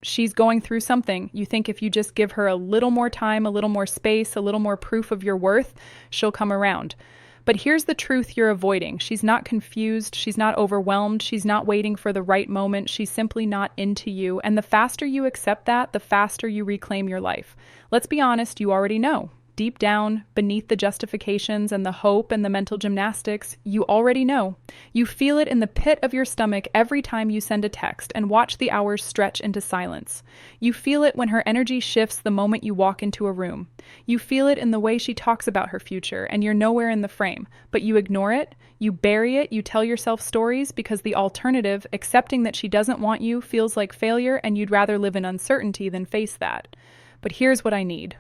She's going through something. You think if you just give her a little more time, a little more space, a little more proof of your worth, she'll come around. But here's the truth you're avoiding. She's not confused. She's not overwhelmed. She's not waiting for the right moment. She's simply not into you. And the faster you accept that, the faster you reclaim your life. Let's be honest, you already know. Deep down, beneath the justifications and the hope and the mental gymnastics, you already know. You feel it in the pit of your stomach every time you send a text and watch the hours stretch into silence. You feel it when her energy shifts the moment you walk into a room. You feel it in the way she talks about her future, and you're nowhere in the frame. But you ignore it, you bury it, you tell yourself stories because the alternative, accepting that she doesn't want you, feels like failure, and you'd rather live in uncertainty than face that. But here's what I need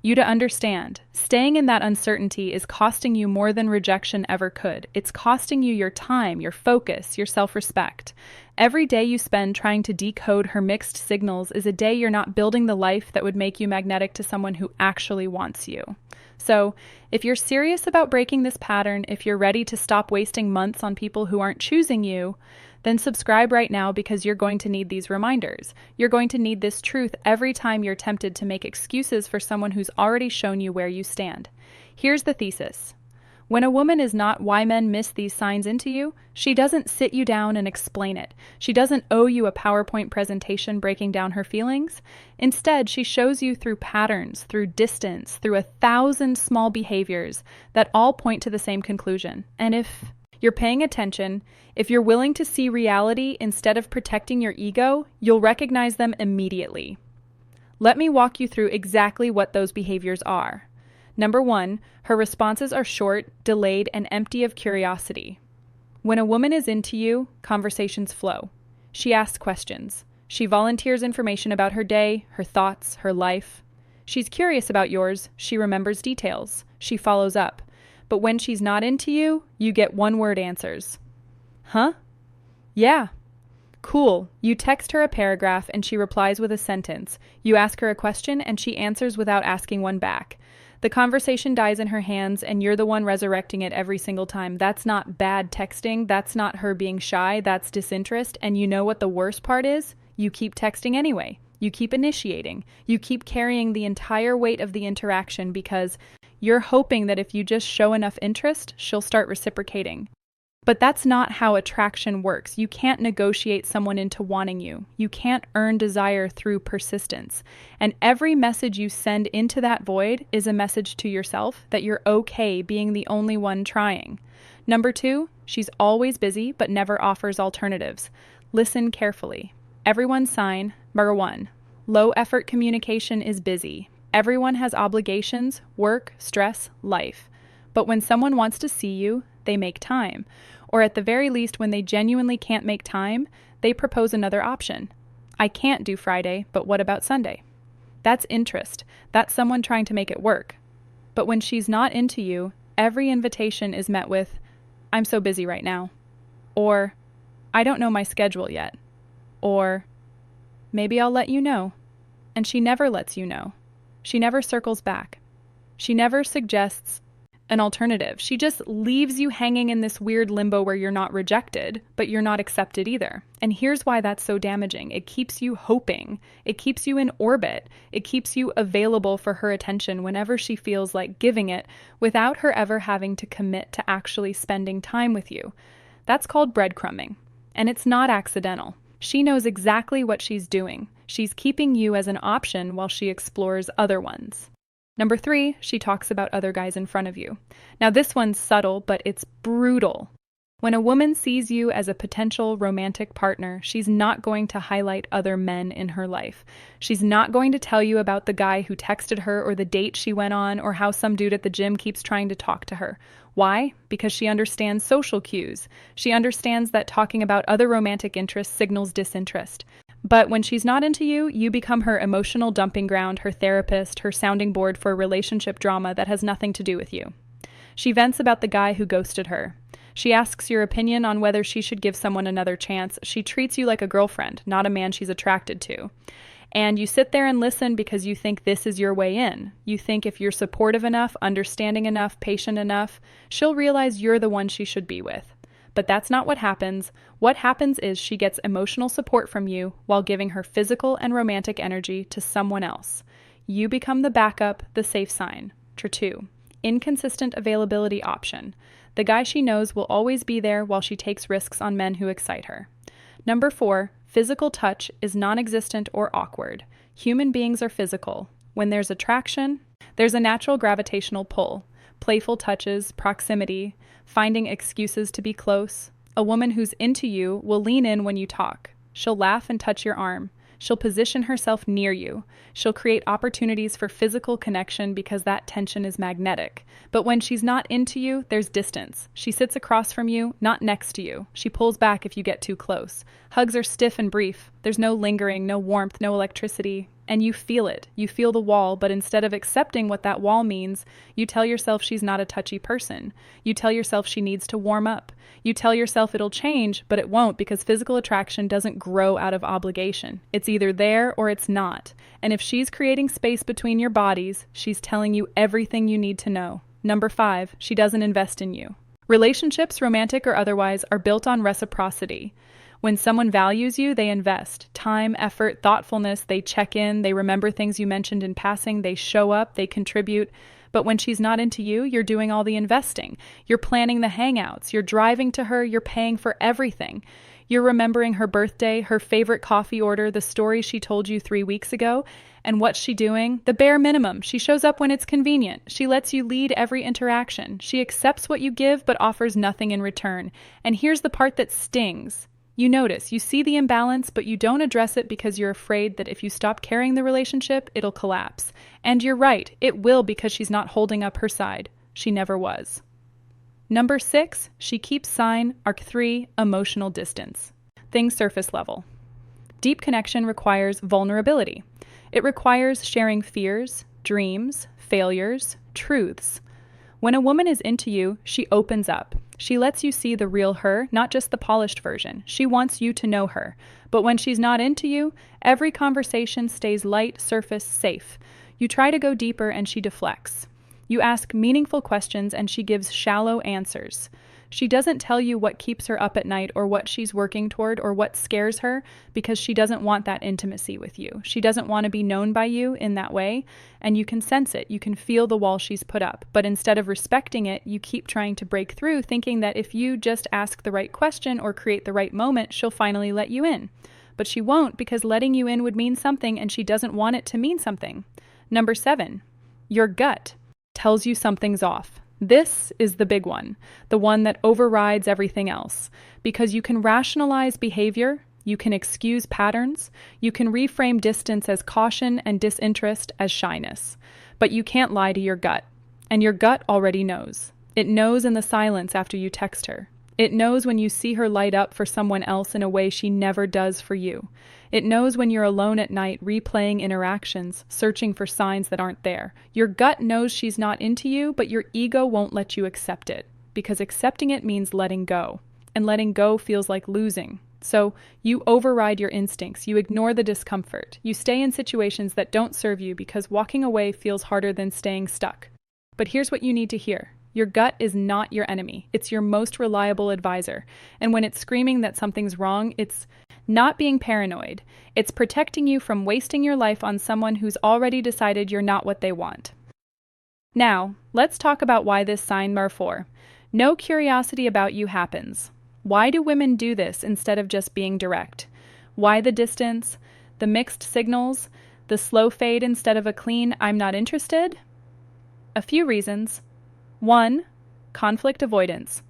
you to understand. Staying in that uncertainty is costing you more than rejection ever could. It's costing you your time, your focus, your self-respect. Every day you spend trying to decode her mixed signals is a day you're not building the life that would make you magnetic to someone who actually wants you. So, if you're serious about breaking this pattern, if you're ready to stop wasting months on people who aren't choosing you, then subscribe right now because you're going to need these reminders. You're going to need this truth every time you're tempted to make excuses for someone who's already shown you where you stand. Here's the thesis. When a woman is not why men miss these signs into you, she doesn't sit you down and explain it. She doesn't owe you a PowerPoint presentation breaking down her feelings. Instead, she shows you through patterns, through distance, through 1,000 small behaviors that all point to the same conclusion. And if you're paying attention, if you're willing to see reality instead of protecting your ego, you'll recognize them immediately. Let me walk you through exactly what those behaviors are. Number 1, her responses are short, delayed, and empty of curiosity. When a woman is into you, conversations flow. She asks questions. She volunteers information about her day, her thoughts, her life. She's curious about yours. She remembers details. She follows up. But when she's not into you, you get one-word answers. Huh? Yeah. Cool. You text her a paragraph and she replies with a sentence. You ask her a question and she answers without asking one back. The conversation dies in her hands and you're the one resurrecting it every single time. That's not bad texting. That's not her being shy. That's disinterest. And you know what the worst part is? You keep texting anyway. You keep initiating. You keep carrying the entire weight of the interaction because you're hoping that if you just show enough interest, she'll start reciprocating. But that's not how attraction works. You can't negotiate someone into wanting you. You can't earn desire through persistence. And every message you send into that void is a message to yourself that you're okay being the only one trying. Number 2, she's always busy but never offers alternatives. Listen carefully. Everyone's sign, number 1, low effort communication is busy. Everyone has obligations, work, stress, life. But when someone wants to see you, they make time. Or at the very least, when they genuinely can't make time, they propose another option. I can't do Friday, but what about Sunday? That's interest. That's someone trying to make it work. But when she's not into you, every invitation is met with, I'm so busy right now. Or, I don't know my schedule yet. Or, maybe I'll let you know. And she never lets you know. She never circles back. She never suggests an alternative. She just leaves you hanging in this weird limbo where you're not rejected, but you're not accepted either. And here's why that's so damaging. It keeps you hoping. It keeps you in orbit. It keeps you available for her attention whenever she feels like giving it without her ever having to commit to actually spending time with you. That's called breadcrumbing. And it's not accidental. She knows exactly what she's doing. She's keeping you as an option while she explores other ones. Number 3, she talks about other guys in front of you. Now this one's subtle, but it's brutal. When a woman sees you as a potential romantic partner, she's not going to highlight other men in her life. She's not going to tell you about the guy who texted her or the date she went on or how some dude at the gym keeps trying to talk to her. Why? Because she understands social cues. She understands that talking about other romantic interests signals disinterest. But when she's not into you, you become her emotional dumping ground, her therapist, her sounding board for relationship drama that has nothing to do with you. She vents about the guy who ghosted her. She asks your opinion on whether she should give someone another chance. She treats you like a girlfriend, not a man she's attracted to. And you sit there and listen because you think this is your way in. You think if you're supportive enough, understanding enough, patient enough, she'll realize you're the one she should be with. But that's not what happens. What happens is she gets emotional support from you while giving her physical and romantic energy to someone else. You become the backup, the safe sign. 2. Inconsistent availability option. The guy she knows will always be there while she takes risks on men who excite her. 4, physical touch is non-existent or awkward. Human beings are physical. When there's attraction, there's a natural gravitational pull. Playful touches, proximity, finding excuses to be close. A woman who's into you will lean in when you talk. She'll laugh and touch your arm. She'll position herself near you. She'll create opportunities for physical connection because that tension is magnetic. But when she's not into you, there's distance. She sits across from you, not next to you. She pulls back if you get too close. Hugs are stiff and brief. There's no lingering, no warmth, no electricity. And you feel it. You feel the wall, but instead of accepting what that wall means, you tell yourself she's not a touchy person. You tell yourself she needs to warm up. You tell yourself it'll change, but it won't because physical attraction doesn't grow out of obligation. It's either there or it's not. And if she's creating space between your bodies, she's telling you everything you need to know. 5, she doesn't invest in you. Relationships, romantic or otherwise, are built on reciprocity. When someone values you, they invest time, effort, thoughtfulness, they check in, they remember things you mentioned in passing, they show up, they contribute. But when she's not into you, you're doing all the investing. You're planning the hangouts, you're driving to her, you're paying for everything. You're remembering her birthday, her favorite coffee order, the story she told you 3 weeks ago. And what's she doing? The bare minimum. She shows up when it's convenient. She lets you lead every interaction. She accepts what you give but offers nothing in return. And here's the part that stings. You notice, you see the imbalance, but you don't address it because you're afraid that if you stop carrying the relationship, it'll collapse. And you're right, it will because she's not holding up her side. She never was. 6, she keeps sign. Arc 3, emotional distance. Things surface level. Deep connection requires vulnerability. It requires sharing fears, dreams, failures, truths. When a woman is into you, she opens up. She lets you see the real her, not just the polished version. She wants you to know her. But when she's not into you, every conversation stays light, surface, safe. You try to go deeper and she deflects. You ask meaningful questions and she gives shallow answers. She doesn't tell you what keeps her up at night or what she's working toward or what scares her because she doesn't want that intimacy with you. She doesn't want to be known by you in that way, and you can sense it. You can feel the wall she's put up. But instead of respecting it, you keep trying to break through, thinking that if you just ask the right question or create the right moment, she'll finally let you in. But she won't because letting you in would mean something and she doesn't want it to mean something. 7, your gut tells you something's off. This is the big one, the one that overrides everything else, because you can rationalize behavior, you can excuse patterns, you can reframe distance as caution and disinterest as shyness, but you can't lie to your gut, and your gut already knows. It knows in the silence after you text her. It knows when you see her light up for someone else in a way she never does for you. It knows when you're alone at night replaying interactions, searching for signs that aren't there. Your gut knows she's not into you, but your ego won't let you accept it, because accepting it means letting go, and letting go feels like losing. So you override your instincts, you ignore the discomfort, you stay in situations that don't serve you because walking away feels harder than staying stuck. But here's what you need to hear. Your gut is not your enemy. It's your most reliable advisor. And when it's screaming that something's wrong, it's not being paranoid. It's protecting you from wasting your life on someone who's already decided you're not what they want. Now, let's talk about why this sign number 4. No curiosity about you happens. Why do women do this instead of just being direct? Why the distance, the mixed signals, the slow fade instead of a clean "I'm not interested"? A few reasons. 1, conflict avoidance.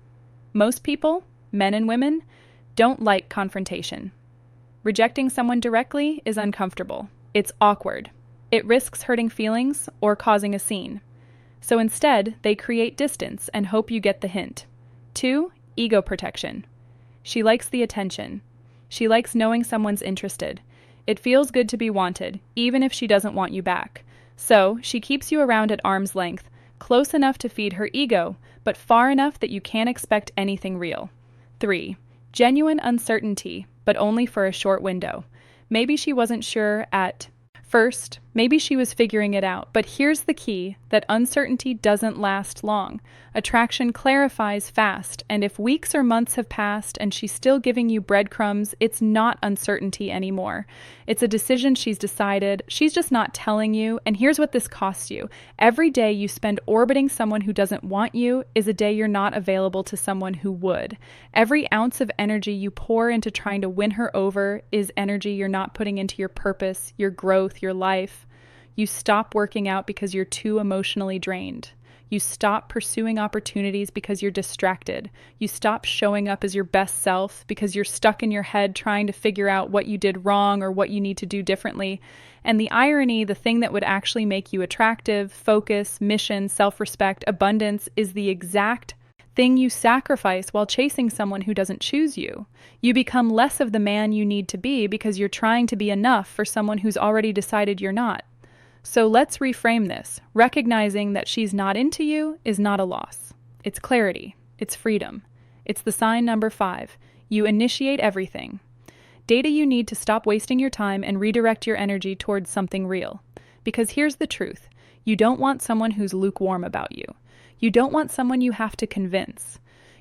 Most people, men and women, don't like confrontation. Rejecting someone directly is uncomfortable. It's awkward. It risks hurting feelings or causing a scene. So instead, they create distance and hope you get the hint. 2, ego protection. She likes the attention. She likes knowing someone's interested. It feels good to be wanted, even if she doesn't want you back. So she keeps you around at arm's length, close enough to feed her ego, but far enough that you can't expect anything real. 3, genuine uncertainty, but only for a short window. Maybe she wasn't sure at first, Maybe she was figuring it out, but here's the key, that uncertainty doesn't last long. Attraction clarifies fast, and if weeks or months have passed and she's still giving you breadcrumbs, it's not uncertainty anymore. It's a decision she's decided, she's just not telling you, and here's what this costs you. Every day you spend orbiting someone who doesn't want you is a day you're not available to someone who would. Every ounce of energy you pour into trying to win her over is energy you're not putting into your purpose, your growth, your life. You stop working out because you're too emotionally drained. You stop pursuing opportunities because you're distracted. You stop showing up as your best self because you're stuck in your head trying to figure out what you did wrong or what you need to do differently. And the irony, the thing that would actually make you attractive, focus, mission, self-respect, abundance, is the exact thing you sacrifice while chasing someone who doesn't choose you. You become less of the man you need to be because you're trying to be enough for someone who's already decided you're not. So let's reframe this. Recognizing that she's not into you is not a loss. It's clarity. It's freedom. It's the sign number 5. You initiate everything. Data you need to stop wasting your time and redirect your energy towards something real. Because here's the truth. You don't want someone who's lukewarm about you. You don't want someone you have to convince.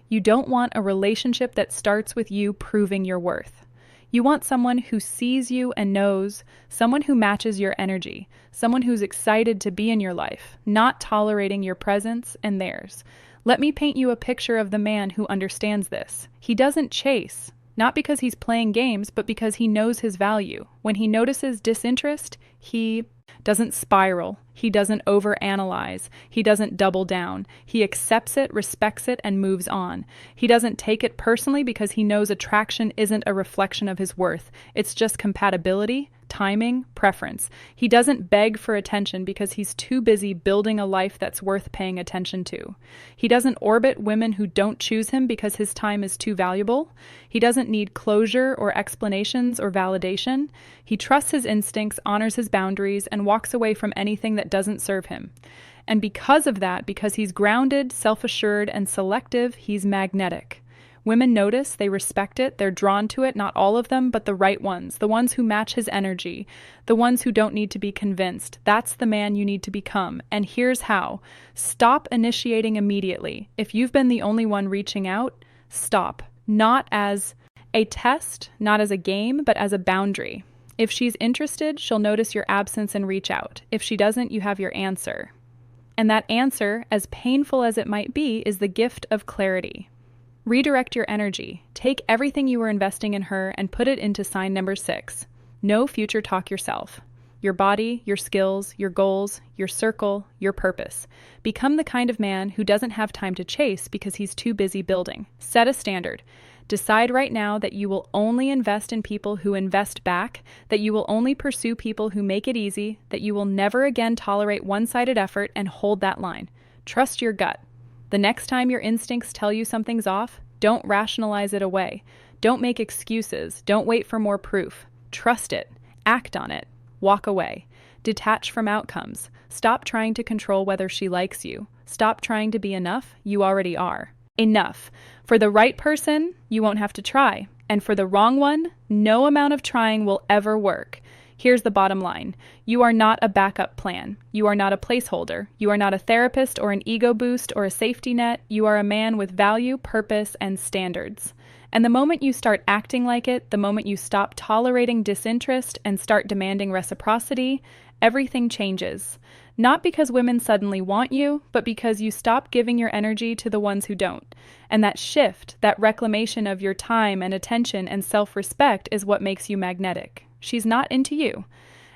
You don't want a relationship that starts with you proving your worth. You want someone who sees you and knows, someone who matches your energy, someone who's excited to be in your life, not tolerating your presence and theirs. Let me paint you a picture of the man who understands this. He doesn't chase, not because he's playing games, but because he knows his value. When he notices disinterest, he doesn't spiral. He doesn't overanalyze. He doesn't double down. He accepts it, respects it, and moves on. He doesn't take it personally because he knows attraction isn't a reflection of his worth. It's just compatibility, timing, preference. He doesn't beg for attention because he's too busy building a life that's worth paying attention to. He doesn't orbit women who don't choose him because his time is too valuable. He doesn't need closure or explanations or validation. He trusts his instincts, honors his boundaries, and walks away from anything that doesn't serve him. And because of that, because he's grounded, self-assured, and selective, he's magnetic. Women notice, they respect it, they're drawn to it, not all of them, but the right ones, the ones who match his energy, the ones who don't need to be convinced. That's the man you need to become. And here's how. Stop initiating immediately. If you've been the only one reaching out, stop. Not as a test, not as a game, but as a boundary. If she's interested, she'll notice your absence and reach out. If she doesn't, you have your answer. And that answer, as painful as it might be, is the gift of clarity. Redirect your energy. Take everything you were investing in her and put it into sign number 6. No future talk yourself. Your body, your skills, your goals, your circle, your purpose. Become the kind of man who doesn't have time to chase because he's too busy building. Set a standard. Decide right now that you will only invest in people who invest back, that you will only pursue people who make it easy, that you will never again tolerate one-sided effort, and hold that line. Trust your gut. The next time your instincts tell you something's off, don't rationalize it away. Don't make excuses. Don't wait for more proof. Trust it. Act on it. Walk away. Detach from outcomes. Stop trying to control whether she likes you. Stop trying to be enough. You already are. Enough. For the right person, you won't have to try. And for the wrong one, no amount of trying will ever work. Here's the bottom line. You are not a backup plan. You are not a placeholder. You are not a therapist or an ego boost or a safety net. You are a man with value, purpose, and standards. And the moment you start acting like it, the moment you stop tolerating disinterest and start demanding reciprocity, everything changes. Not because women suddenly want you, but because you stop giving your energy to the ones who don't. And that shift, that reclamation of your time and attention and self-respect is what makes you magnetic. She's not into you.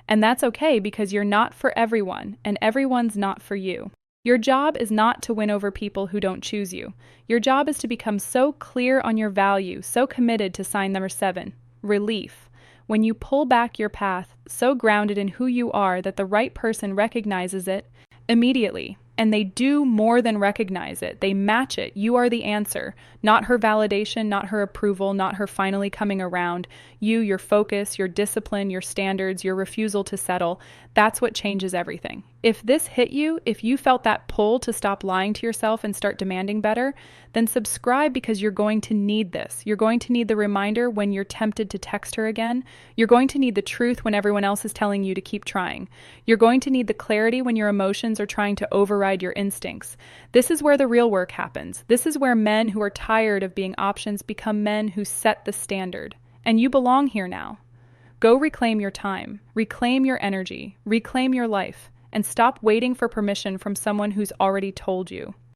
And that's okay because you're not for everyone, and everyone's not for you. Your job is not to win over people who don't choose you. Your job is to become so clear on your value, so committed to sign number 7, relief. When you pull back your path, so grounded in who you are that the right person recognizes it immediately. And they do more than recognize it. They match it. You are the answer. Not her validation, not her approval, not her finally coming around. You, your focus, your discipline, your standards, your refusal to settle. That's what changes everything. If this hit you, if you felt that pull to stop lying to yourself and start demanding better, then subscribe because you're going to need this. You're going to need the reminder when you're tempted to text her again. You're going to need the truth when everyone else is telling you to keep trying. You're going to need the clarity when your emotions are trying to override your instincts. This is where the real work happens. This is where men who are tired of being options become men who set the standard. And you belong here now. Go reclaim your time, reclaim your energy, reclaim your life, and stop waiting for permission from someone who's already told you.